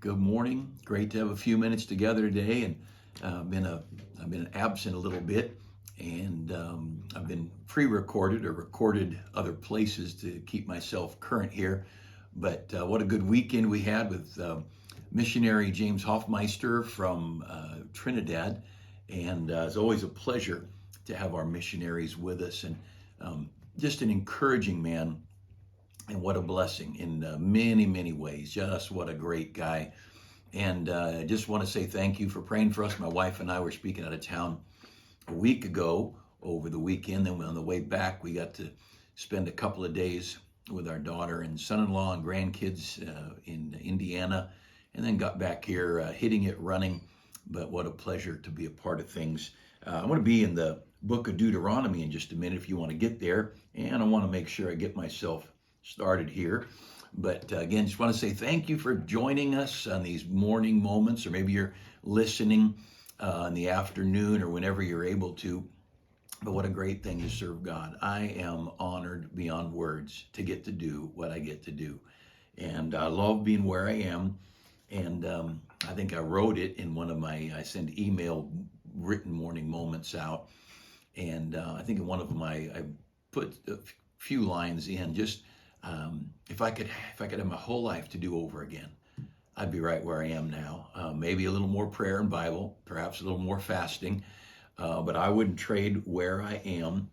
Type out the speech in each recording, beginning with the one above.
Good morning. Great to have a few minutes together today, and I've been absent a little bit, and I've been pre-recorded or recorded other places to keep myself current here. But what a good weekend we had with missionary James Hoffmeister from Trinidad, and it's always a pleasure to have our missionaries with us, and just an encouraging man. And what a blessing in many, many ways. Just what a great guy. And I just want to say thank you for praying for us. My wife and I were speaking out of town a week ago over the weekend. Then on the way back, we got to spend a couple of days with our daughter and son-in-law and grandkids in Indiana. And then got back here hitting it running. But what a pleasure to be a part of things. I'm going to be in the book of Deuteronomy in just a minute if you want to get there. And I want to make sure I get myself started here. But again, just want to say thank you for joining us on these morning moments, or maybe you're listening in the afternoon or whenever you're able to. But what a great thing to serve God. I am honored beyond words to get to do what I get to do. And I love being where I am. And I think I wrote it in one of I send email written morning moments out. And I think in one of them I put a few lines in, just if I could have my whole life to do over again, I'd be right where I am now. Maybe a little more prayer and Bible, perhaps a little more fasting, but I wouldn't trade where I am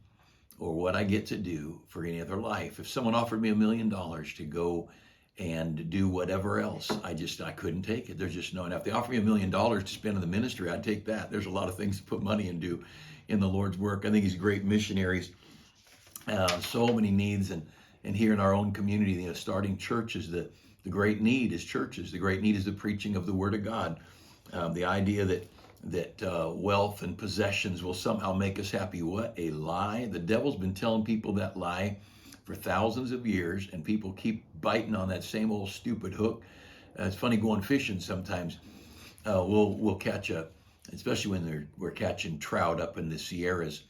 or what I get to do for any other life. If someone offered me $1 million to go and do whatever else, I couldn't take it. There's just no enough. If they offer me $1 million to spend in the ministry, I'd take that. There's a lot of things to put money into in the Lord's work. I think He's great missionaries. So many needs, and here in our own community, starting churches, the great need is churches. The great need is the preaching of the Word of God. The idea that wealth and possessions will somehow make us happy. What a lie. The devil's been telling people that lie for thousands of years, and people keep biting on that same old stupid hook. It's funny going fishing sometimes. We'll catch especially when we're catching trout up in the Sierras.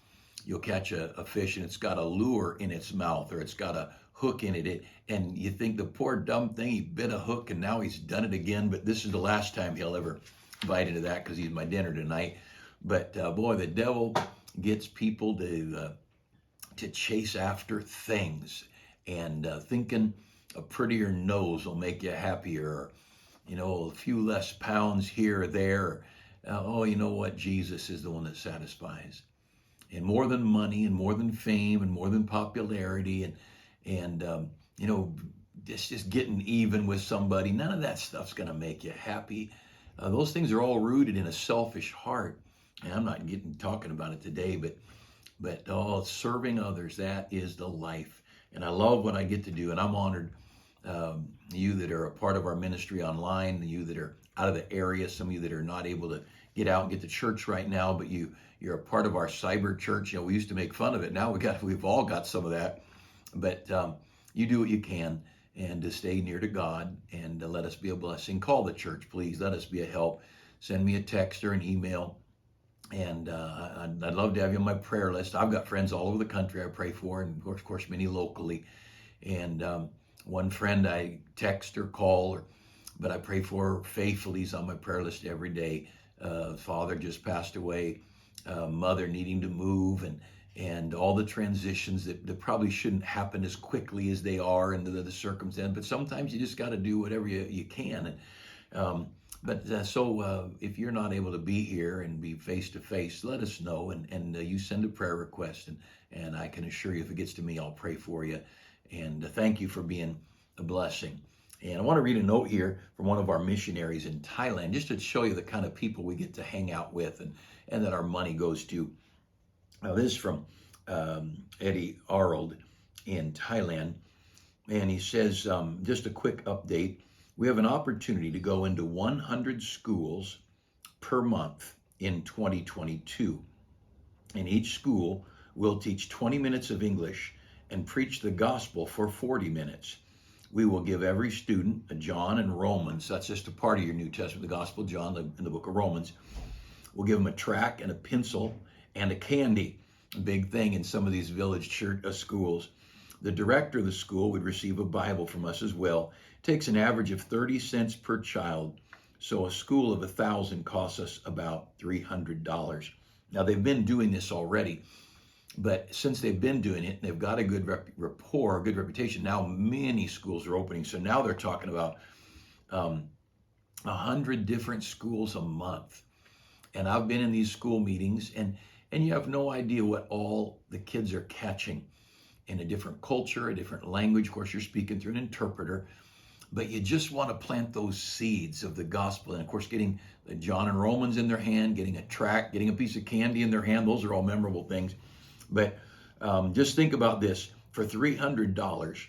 You'll catch a fish and it's got a lure in its mouth, or it's got a hook in it, and you think the poor dumb thing, he bit a hook and now he's done it again, but this is the last time he'll ever bite into that because he's my dinner tonight. But boy, the devil gets people to chase after things, and thinking a prettier nose will make you happier, or, a few less pounds here or there. Oh, you know what? Jesus is the one that satisfies. And more than money, and more than fame, and more than popularity, and just getting even with somebody, none of that stuff's going to make you happy. Those things are all rooted in a selfish heart. And I'm not talking about it today, but serving others, that is the life. And I love what I get to do, and I'm honored. You that are a part of our ministry online, you that are out of the area, some of you that are not able to get out and get to church right now, but you're a part of our cyber church. We used to make fun of it. Now we've all got some of that. But you do what you can, and to stay near to God, and to let us be a blessing. Call the church, please. Let us be a help. Send me a text or an email. And I'd love to have you on my prayer list. I've got friends all over the country I pray for, and of course many locally. And one friend I text or call, but I pray for faithfully. He's on my prayer list every day. Father just passed away. Mother needing to move, and all the transitions that probably shouldn't happen as quickly as they are into the circumstance. But sometimes you just got to do whatever you can. So if you're not able to be here and be face to face, let us know, and you send a prayer request, and I can assure you, if it gets to me, I'll pray for you. And thank you for being a blessing. And I want to read a note here from one of our missionaries in Thailand, just to show you the kind of people we get to hang out with, and that our money goes to. Now, this is from Eddie Arnold in Thailand, and he says, just a quick update. We have an opportunity to go into 100 schools per month in 2022. In each school, we'll teach 20 minutes of English and preach the gospel for 40 minutes. We will give every student a John and Romans. That's just a part of your New Testament, the Gospel of John in the book of Romans. We'll give them a tract and a pencil and a candy. A big thing in some of these village church schools. The director of the school would receive a Bible from us as well. It takes an average of 30 cents per child. So a school of 1,000 costs us about $300. Now they've been doing this already, but since they've been doing it, they've got a good rapport, a good reputation. Now many schools are opening. So now they're talking about 100 different schools a month. And I've been in these school meetings, and you have no idea what all the kids are catching in a different culture, a different language. Of course, you're speaking through an interpreter, but you just want to plant those seeds of the gospel. And of course, getting the John and Romans in their hand, getting a tract, getting a piece of candy in their hand, those are all memorable things. But just think about this. For $300,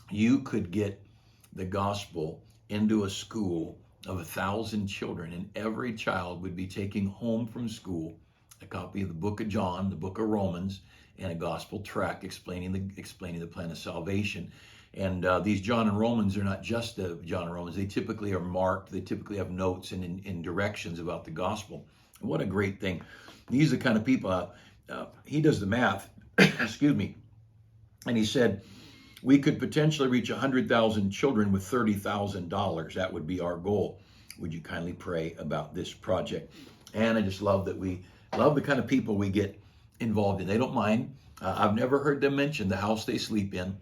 you could get the gospel into a school of 1,000 children, and every child would be taking home from school a copy of the book of John, the book of Romans, and a gospel tract explaining the plan of salvation. And these John and Romans are not just the John and Romans. They typically are marked. They typically have notes and in directions about the gospel. And what a great thing. These are the kind of people, he does the math, excuse me, and he said, we could potentially reach 100,000 children with $30,000. That would be our goal. Would you kindly pray about this project? And I just love that we love the kind of people we get involved in. They don't mind. I've never heard them mention the house they sleep in,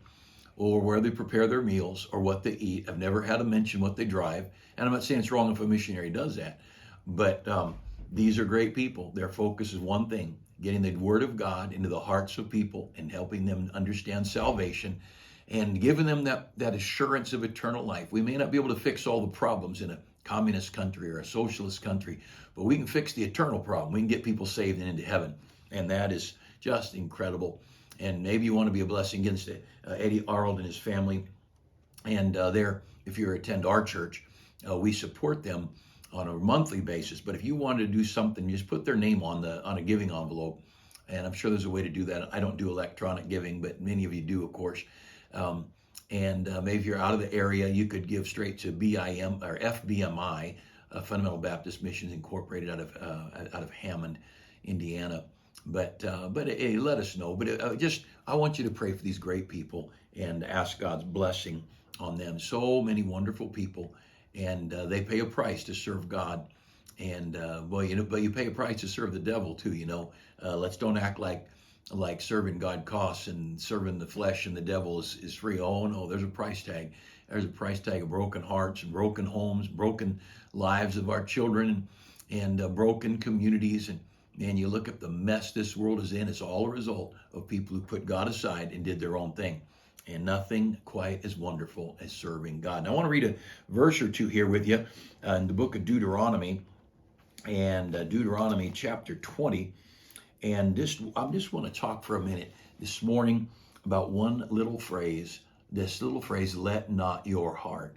or where they prepare their meals, or what they eat. I've never had them mention what they drive. And I'm not saying it's wrong if a missionary does that, but these are great people. Their focus is one thing: getting the word of God into the hearts of people and helping them understand salvation and giving them that assurance of eternal life. We may not be able to fix all the problems in a communist country or a socialist country, but we can fix the eternal problem. We can get people saved and into heaven. And that is just incredible. And maybe you want to be a blessing against Eddie Arnold and his family. And if you attend our church, we support them on a monthly basis. But if you wanted to do something, just put their name on a giving envelope. And I'm sure there's a way to do that. I don't do electronic giving, but many of you do, of course. Maybe if you're out of the area, you could give straight to BIM or FBMI, Fundamental Baptist Missions Incorporated, out of Hammond, Indiana. But hey, let us know. But I want you to pray for these great people and ask God's blessing on them. So many wonderful people, and they pay a price to serve God. And but you pay a price to serve the devil too. Let's don't act like serving God costs and serving the flesh and the devil is free. Oh no, there's a price tag. There's a price tag of broken hearts and broken homes, broken lives of our children, and broken communities. And you look at the mess this world is in, it's all a result of people who put God aside and did their own thing. And nothing quite as wonderful as serving God. Now I want to read a verse or two here with you in the book of Deuteronomy, and Deuteronomy chapter 20. And I just want to talk for a minute this morning about one little phrase. This little phrase, let not your heart.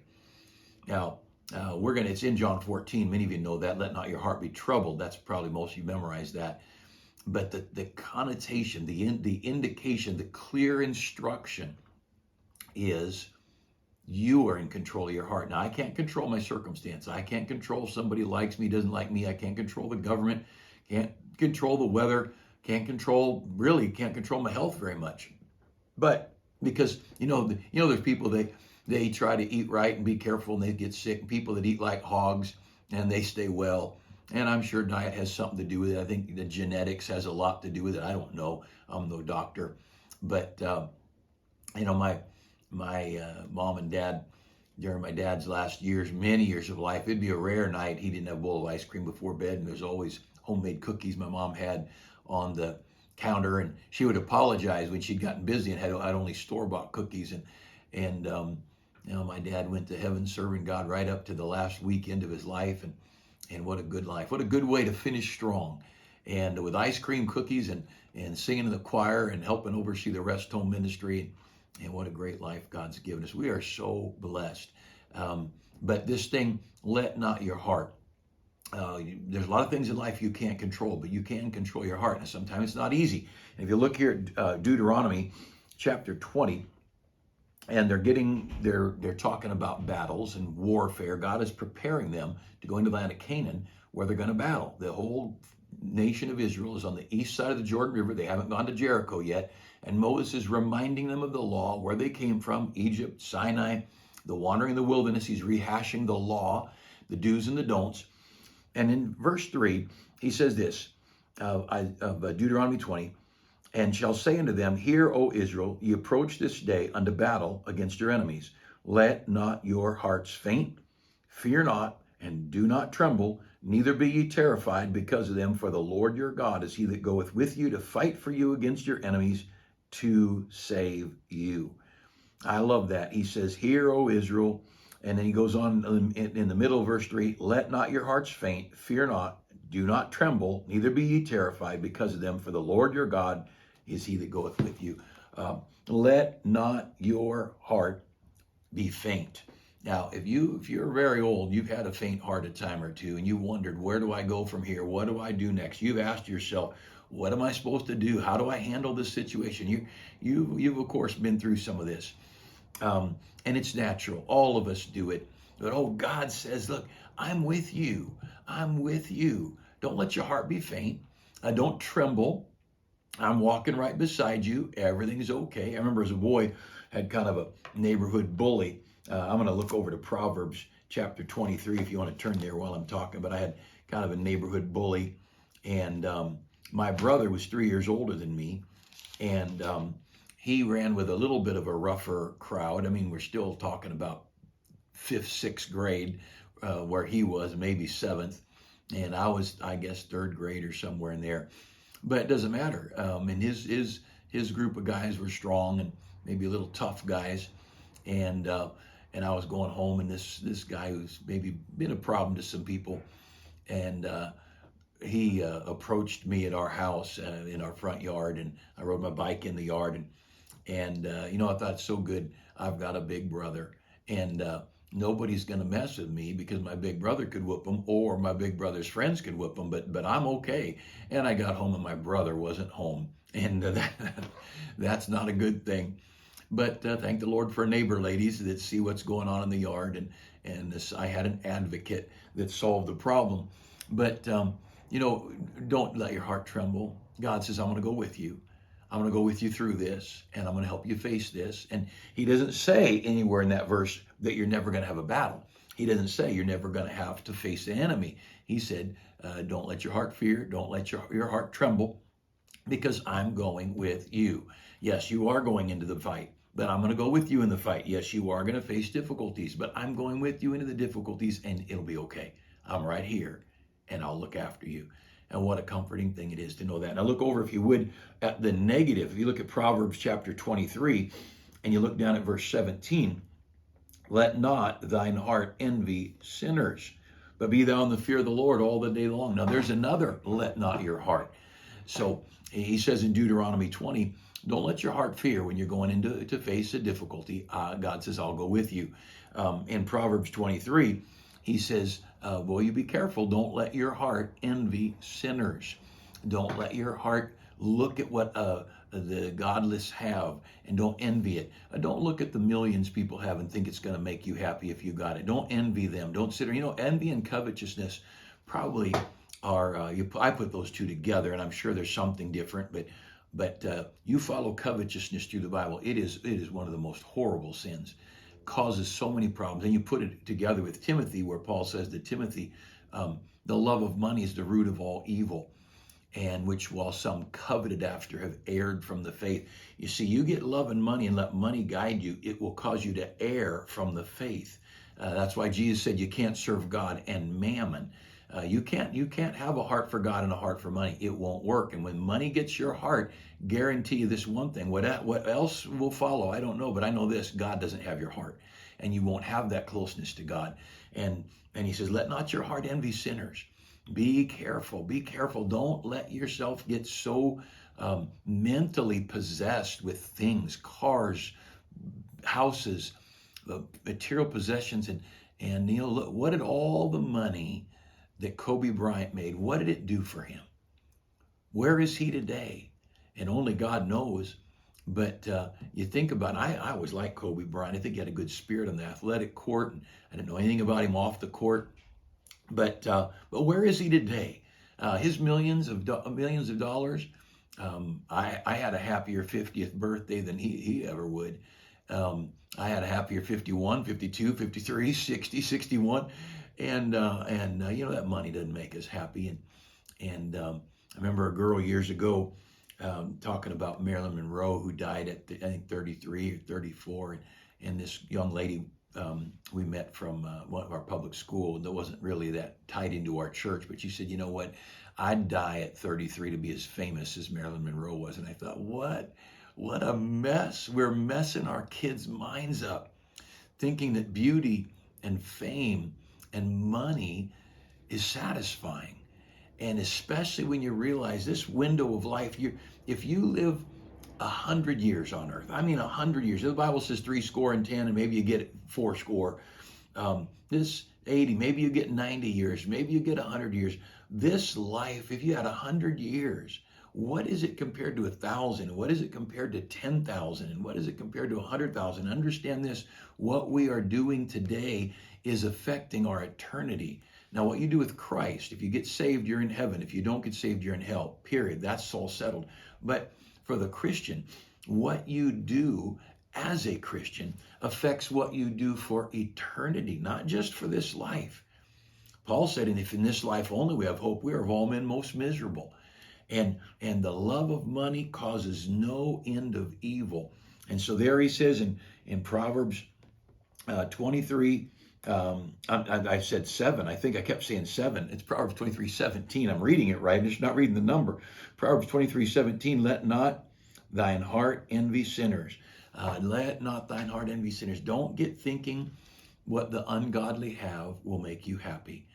Now, it's in John 14. Many of you know that. Let not your heart be troubled. That's probably most of you memorized that. But the connotation, the indication, the clear instruction is you are in control of your heart. Now, I can't control my circumstance. I can't control if somebody likes me, doesn't like me. I can't control the government. Can't control the weather. Can't control my health very much. But because, there's people, they try to eat right and be careful and they get sick. And people that eat like hogs and they stay well. And I'm sure diet has something to do with it. I think the genetics has a lot to do with it. I don't know. I'm no doctor. But, my mom and dad, during my dad's last many years of life, it'd be a rare night he didn't have a bowl of ice cream before bed. And there's always homemade cookies my mom had on the counter. And she would apologize when she'd gotten busy and had only store-bought cookies. And my dad went to heaven serving God right up to the last weekend of his life. And what a good life. What a good way to finish strong. And with ice cream, cookies, and singing in the choir and helping oversee the rest home ministry. And what a great life God's given us. We are so blessed. But this thing, let not your heart. There's a lot of things in life you can't control, but you can control your heart. And sometimes it's not easy. And if you look here at Deuteronomy chapter 20, and they're talking about battles and warfare. God is preparing them to go into the land of Canaan, where they're going to battle. The whole nation of Israel is on the east side of the Jordan River. They haven't gone to Jericho yet. And Moses is reminding them of the law, where they came from, Egypt, Sinai, the wandering in the wilderness. He's rehashing the law. the do's and the don'ts. And in verse 3, he says this, of Deuteronomy 20, and shall say unto them, Hear, O Israel, ye approach this day unto battle against your enemies. Let not your hearts faint, fear not, and do not tremble, neither be ye terrified because of them, for the Lord your God is he that goeth with you to fight for you against your enemies, to save you. I love that. He says, Hear, O Israel, and then he goes on in the middle of verse 3, Let not your hearts faint, fear not, do not tremble, neither be ye terrified because of them, for the Lord your God is he that goeth with you. Let not your heart be faint. Now, if you're very old, you've had a faint heart a time or two, and you wondered, where do I go from here? What do I do next? You've asked yourself, what am I supposed to do? How do I handle this situation? You've of course been through some of this, and it's natural. All of us do it. But God says, look, I'm with you. I'm with you. Don't let your heart be faint. Don't tremble. I'm walking right beside you. Everything's okay. I remember as a boy, had kind of a neighborhood bully. I'm going to look over to Proverbs chapter 23 if you want to turn there while I'm talking. But I had kind of a neighborhood bully, and my brother was 3 years older than me, and he ran with a little bit of a rougher crowd. I mean, we're still talking about 5th, 6th grade, where he was, maybe 7th, and I was, I guess, 3rd grade or somewhere in there. But it doesn't matter. And his group of guys were strong and maybe a little tough guys, and I was going home, and this guy who's maybe been a problem to some people, and he approached me at our house in our front yard, and I rode my bike in the yard, and I thought, it's so good. I've got a big brother, and nobody's going to mess with me because my big brother could whoop them, or my big brother's friends could whoop them, but I'm okay. And I got home and my brother wasn't home, and that's not a good thing. But thank the Lord for neighbor ladies that see what's going on in the yard, and this, I had an advocate that solved the problem. But don't let your heart tremble. God says, I'm going to go with you. I'm going to go with you through this, and I'm going to help you face this. And he doesn't say anywhere in that verse that you're never going to have a battle. He doesn't say you're never going to have to face the enemy. He said, don't let your heart fear. Don't let your heart tremble, because I'm going with you. Yes, you are going into the fight, but I'm going to go with you in the fight. Yes, you are going to face difficulties, but I'm going with you into the difficulties, and it'll be okay. I'm right here, and I'll look after you. And what a comforting thing it is to know that. Now look over, if you would, at the negative. If you look at Proverbs chapter 23, and you look down at verse 17, let not thine heart envy sinners, but be thou in the fear of the Lord all the day long. Now there's another let not your heart. So he says in Deuteronomy 20, don't let your heart fear when you're going into to face a difficulty. God says, I'll go with you. In Proverbs 23, he says, well, you be careful. Don't let your heart envy sinners. Don't let your heart look at what the godless have and don't envy it. Don't look at the millions people have and think it's going to make you happy if you got it. Don't envy them. Don't sit there. Envy and covetousness probably are, I put those two together, and I'm sure there's something different, but you follow covetousness through the Bible. It is one of the most horrible sins. Causes so many problems. And you put it together with Timothy, where Paul says to Timothy, the love of money is the root of all evil, and which while some coveted after have erred from the faith. You see, you get love and money and let money guide you, it will cause you to err from the faith. That's why Jesus said you can't serve God and mammon. You can't have a heart for God and a heart for money. It won't work. And when money gets your heart, guarantee you this one thing. What else will follow? I don't know, but I know this: God doesn't have your heart, and you won't have that closeness to God. And he says, let not your heart envy sinners. Be careful. Be careful. Don't let yourself get so mentally possessed with things, cars, houses, material possessions, and look, what did all the money that Kobe Bryant made, what did it do for him? Where is he today? And only God knows. But you think about it, I always liked Kobe Bryant. I think he had a good spirit on the athletic court, and I didn't know anything about him off the court. But where is he today? His millions of dollars. I had a happier 50th birthday than he ever would. I had a happier 51, 52, 53, 60, 61. That money doesn't make us happy. I remember a girl years ago talking about Marilyn Monroe, who died at I think 33 or 34, and this young lady we met from one of our public school that wasn't really that tied into our church, but she said, you know what, I'd die at 33 to be as famous as Marilyn Monroe was. And I thought, what a mess. We're messing our kids' minds up, thinking that beauty and fame and money is satisfying. And especially when you realize this window of life, if you live 100 years on earth, I mean 100 years, the Bible says 70 and maybe you get 80. This 80, maybe you get 90 years, maybe you get 100 years. This life, if you had 100 years, what is it compared to 1,000? What is it compared to 10,000? And what is it compared to 100,000? Understand this, what we are doing today is affecting our eternity. Now, what you do with Christ, if you get saved, you're in heaven. If you don't get saved, you're in hell, period. That's all settled. But for the Christian, what you do as a Christian affects what you do for eternity, not just for this life. Paul said, and if in this life only we have hope, we are of all men most miserable. And the love of money causes no end of evil. And so there he says in Proverbs 23, I said 7. I think I kept saying 7. It's Proverbs 23:17. I'm reading it right. I'm just not reading the number. Proverbs 23:17. Let not thine heart envy sinners. Let not thine heart envy sinners. Don't get thinking what the ungodly have will make you happy.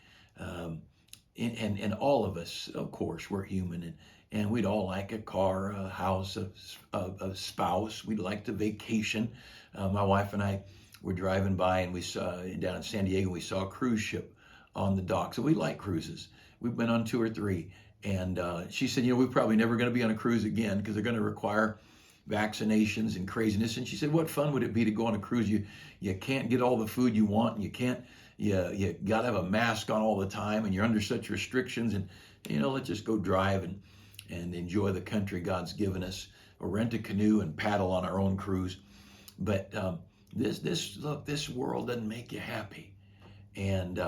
And all of us, of course, we're human, and we'd all like a car, a house, a spouse. We'd like to vacation. My wife and I were driving by, and we saw down in San Diego, we saw a cruise ship on the dock. So we like cruises. We've been on 2 or 3. And she said, we're probably never going to be on a cruise again because they're going to require vaccinations and craziness. And she said, what fun would it be to go on a cruise? You can't get all the food you want, and you got to have a mask on all the time, and you're under such restrictions. And let's just go drive and enjoy the country God's given us, or rent a canoe and paddle on our own cruise. But this world doesn't make you happy. And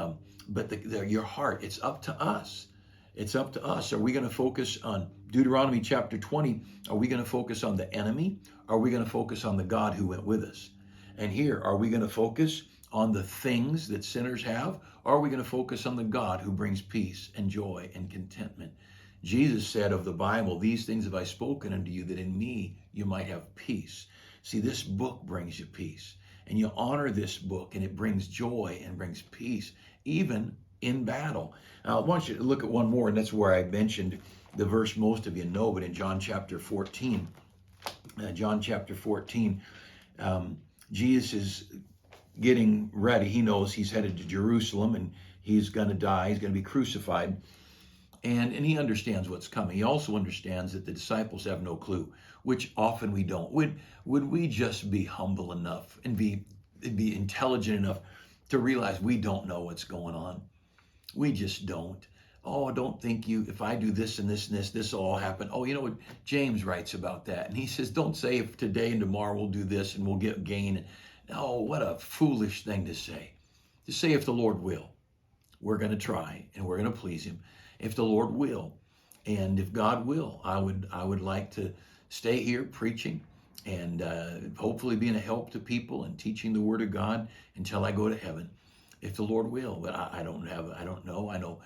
but your heart, it's up to us. It's up to us. Are we going to focus on Deuteronomy chapter 20? Are we going to focus on the enemy? Are we going to focus on the God who went with us? And here, are we going to focus on the things that sinners have? Or are we going to focus on the God who brings peace and joy and contentment? Jesus said of the Bible, these things have I spoken unto you, that in me you might have peace. See, this book brings you peace. And you honor this book, and it brings joy and brings peace, even in battle. Now, I want you to look at one more, and that's where I mentioned the verse most of you know, but in John chapter 14. Jesus is getting ready. He knows he's headed to Jerusalem, and he's going to die. He's going to be crucified. And he understands what's coming. He also understands that the disciples have no clue, which often we don't. Would we just be humble enough and be intelligent enough to realize we don't know what's going on? We just don't. Oh, don't think if I do this and this and this will all happen. Oh, what James writes about that. And he says, don't say if today and tomorrow we'll do this and we'll get gain. No, what a foolish thing to say. To say if the Lord will, we're going to try and we're going to please him. If the Lord will, and if God will, I would like to stay here preaching and hopefully being a help to people and teaching the Word of God until I go to heaven, if the Lord will. But I don't know. I know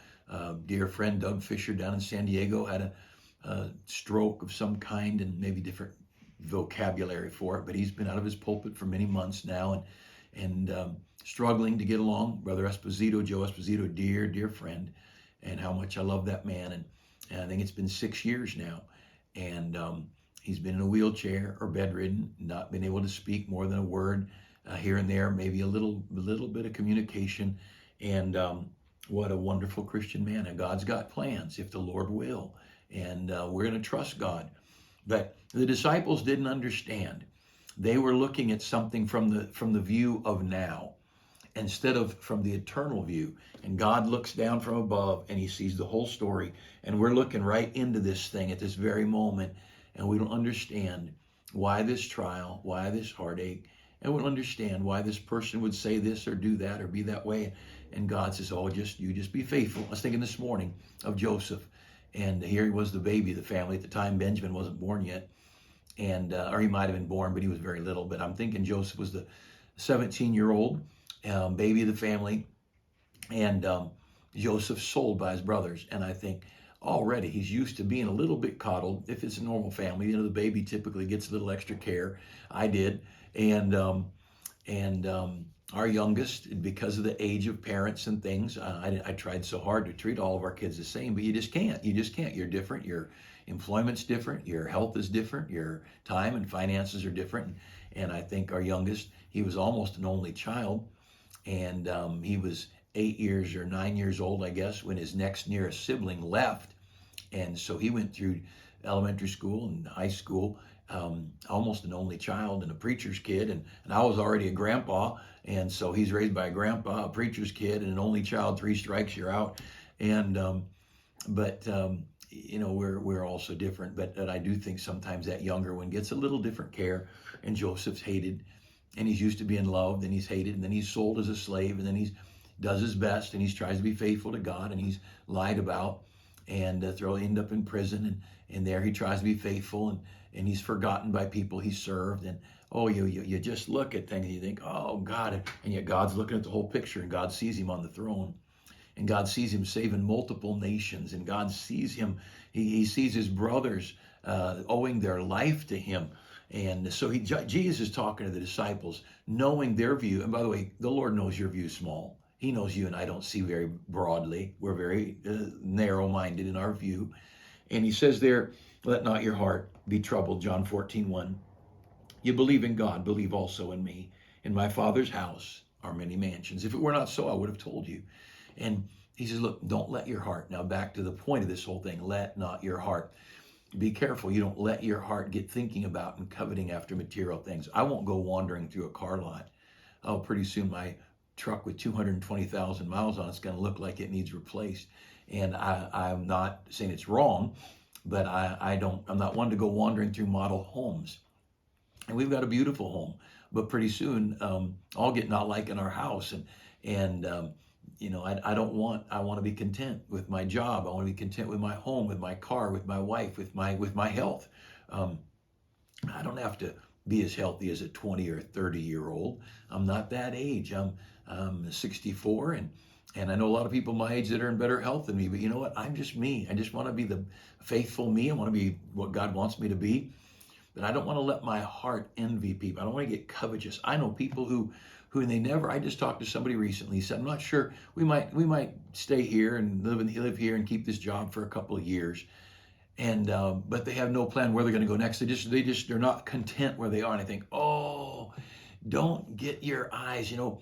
dear friend Doug Fisher down in San Diego had a stroke of some kind, and maybe different vocabulary for it, but he's been out of his pulpit for many months now and struggling to get along. Brother Esposito, Joe Esposito, dear friend, and how much I love that man. And I think it's been 6 years now. And he's been in a wheelchair or bedridden, not been able to speak more than a word here and there, maybe a little bit of communication. And what a wonderful Christian man. And God's got plans if the Lord will. And we're going to trust God. But the disciples didn't understand. They were looking at something from the view of now, instead of from the eternal view. And God looks down from above and he sees the whole story. And we're looking right into this thing at this very moment. And we don't understand why this trial, why this heartache. And we don't understand why this person would say this or do that or be that way. And God says, oh, you just be faithful. I was thinking this morning of Joseph. And here he was, the baby of the family. At the time, Benjamin wasn't born yet. And or he might have been born, but he was very little. But I'm thinking Joseph was the 17-year-old baby of the family. And Joseph sold by his brothers. And I think already he's used to being a little bit coddled. If it's a normal family, you know, the baby typically gets a little extra care. I did. And our youngest, because of the age of parents and things, I tried so hard to treat all of our kids the same, but you just can't. You just can't. You're different. Your employment's different. Your health is different. Your time and finances are different. And I think our youngest, he was almost an only child. And he was 8 years or 9 years old, I guess, when his next nearest sibling left. And so he went through elementary school and high school, almost an only child and a preacher's kid. And I was already a grandpa. And so he's raised by a grandpa, a preacher's kid, and an only child. 3 strikes, you're out. And, you know, we're also different. But I do think sometimes that younger one gets a little different care. And Joseph's hated, and he's used to being loved, and he's hated, and then he's sold as a slave, and then he does his best, and he tries to be faithful to God, and he's lied about, and end up in prison, and there he tries to be faithful, and he's forgotten by people he served, and oh, you just look at things and you think, oh, God, and yet God's looking at the whole picture, and God sees him on the throne, and God sees him saving multiple nations, and God sees him, he sees his brothers owing their life to him. And so Jesus is talking to the disciples, knowing their view. And by the way, the Lord knows your view is small. He knows you and I don't see very broadly. We're very narrow-minded in our view. And he says there, let not your heart be troubled, John 14:1. You believe in God, believe also in me. In my Father's house are many mansions. If it were not so, I would have told you. And he says, look, don't let your heart. Now back to the point of this whole thing, let not your heart. Be careful you don't let your heart get thinking about and coveting after material things. I won't go wandering through a car lot. Oh, pretty soon my truck with 220,000 miles on it's going to look like it needs replaced. And I'm not saying it's wrong, but I'm not one to go wandering through model homes. And we've got a beautiful home, but pretty soon I'll get not like in our house, and you know, I want to be content with my job. I want to be content with my home, with my car, with my wife, with my health. I don't have to be as healthy as a 20 or 30-year-old. I'm not that age. I'm 64, and I know a lot of people my age that are in better health than me, but you know what? I'm just me. I just want to be the faithful me. I want to be what God wants me to be. But I don't want to let my heart envy people. I don't want to get covetous. I know people who they never. I just talked to somebody recently. He said, I'm not sure. We might stay here and live here and keep this job for a couple of years, and but they have no plan where they're going to go next. They're not content where they are. And I think, oh, don't get your eyes. You know,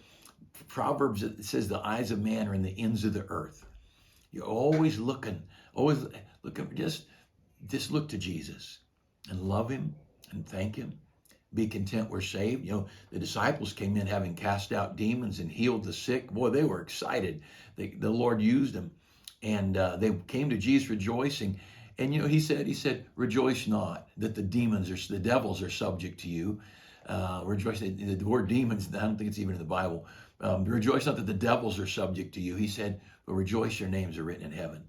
Proverbs, it says the eyes of man are in the ends of the earth. You're always looking. Just look to Jesus and love him and thank him. Be content we're saved. You know, the disciples came in having cast out demons and healed the sick. Boy, they were excited. The Lord used them. And they came to Jesus rejoicing. And, you know, he said, rejoice not that the devils are subject to you. Rejoice, the word demons, I don't think it's even in the Bible. Rejoice not that the devils are subject to you. He said, but rejoice your names are written in heaven.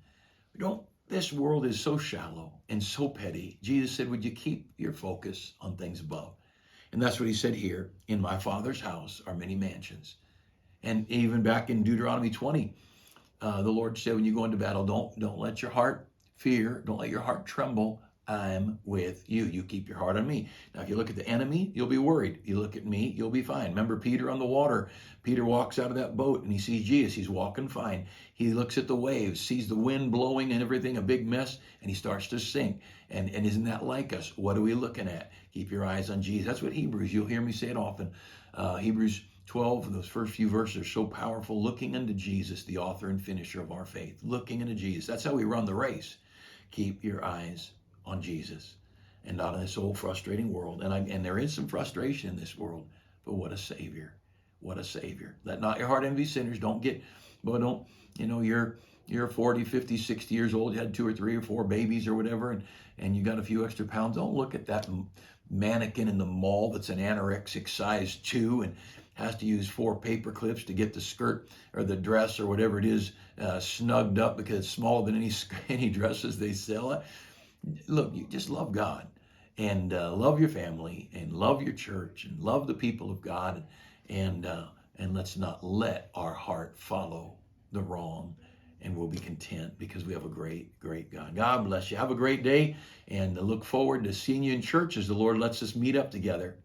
This world is so shallow and so petty. Jesus said, would you keep your focus on things above? And that's what he said here. In my Father's house are many mansions. And even back in Deuteronomy 20, the Lord said, when you go into battle, don't let your heart fear. Don't let your heart tremble. I'm with you. You keep your heart on me. Now, if you look at the enemy, you'll be worried. You look at me, you'll be fine. Remember Peter on the water. Peter walks out of that boat and he sees Jesus. He's walking fine. He looks at the waves, sees the wind blowing and everything, a big mess, and he starts to sink. And isn't that like us? What are we looking at? Keep your eyes on Jesus. That's what Hebrews, you'll hear me say it often. Hebrews 12, those first few verses are so powerful. Looking unto Jesus, the author and finisher of our faith. Looking unto Jesus. That's how we run the race. Keep your eyes on Jesus and not in this old frustrating world. And there is some frustration in this world, but what a Savior. What a Savior. Let not your heart envy sinners. You're 40, 50, 60 years old, you had 2 or 3 or 4 babies or whatever, and you got a few extra pounds. Don't look at that mannequin in the mall that's an anorexic size 2 has to use 4 paper clips to get the skirt or the dress or whatever it is snugged up because it's smaller than any dresses they sell. Look, you just love God and love your family and love your church and love the people of God, and let's not let our heart follow the wrong, and we'll be content because we have a great, great God. God bless you. Have a great day, and look forward to seeing you in church as the Lord lets us meet up together.